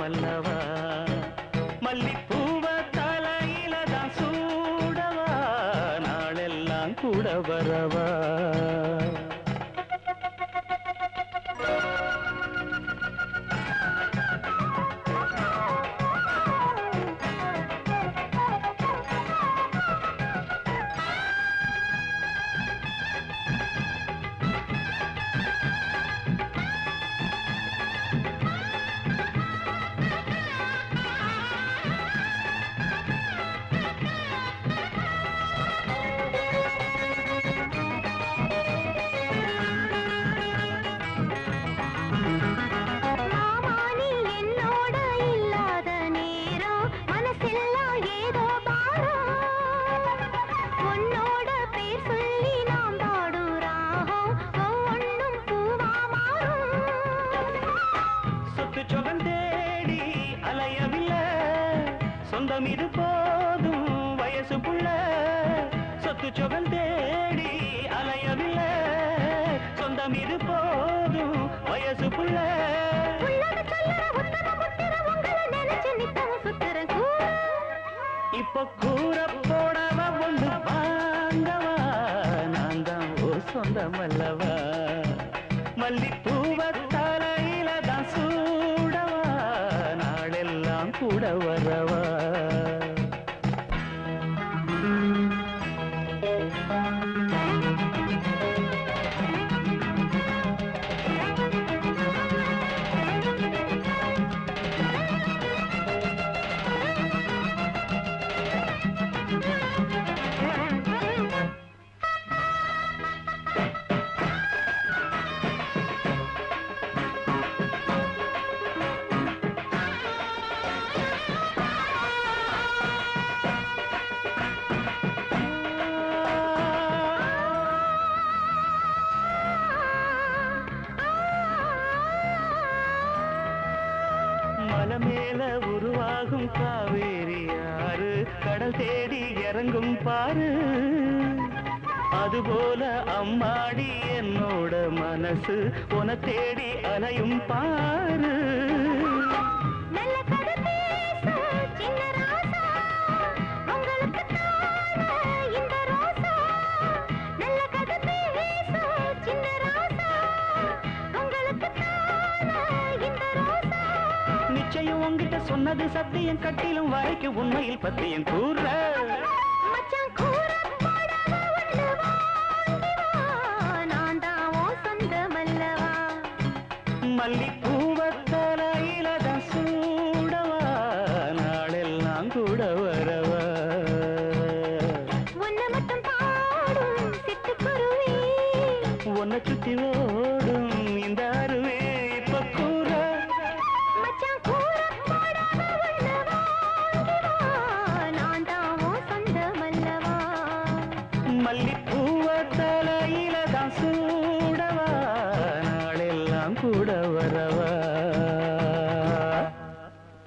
அல்லவா மல்லிப்பூவ தலையில தான் சூடவா நாளெல்லாம் கூட வரவா சொந்தம் இது போதும் வயசு புள்ள சொத்து சொகல் தேடி அலையவில்லை சொந்தம் இது போதும் வயசு புள்ள இப்ப கூற போடவ ஒன்று வாங்கவா நான் தான் ஒரு சொந்தம் அல்லவா மல்லிப்பூவ தலையில தான் சூடவா நாளெல்லாம் கூட வரவா மேல உருவாகும் காவேரி யாரு கடல் தேடி இறங்கும் பாரு அதுபோல அம்மாடி என்னோட மனசு உன தேடி அலையும் பாரு நிச்சயம் உங்கிட்ட சொன்னது சத்தியம் கட்டிலும் வாய்க்கு உண்மையில் பத்தியம் கூற மல்லிப்பூவ தலையில தான் சூடவா நாளெல்லாம் கூட வரவா உன்னை மட்டும் பாடும் சிட்டுக்குருவி உன்னை சுத்தி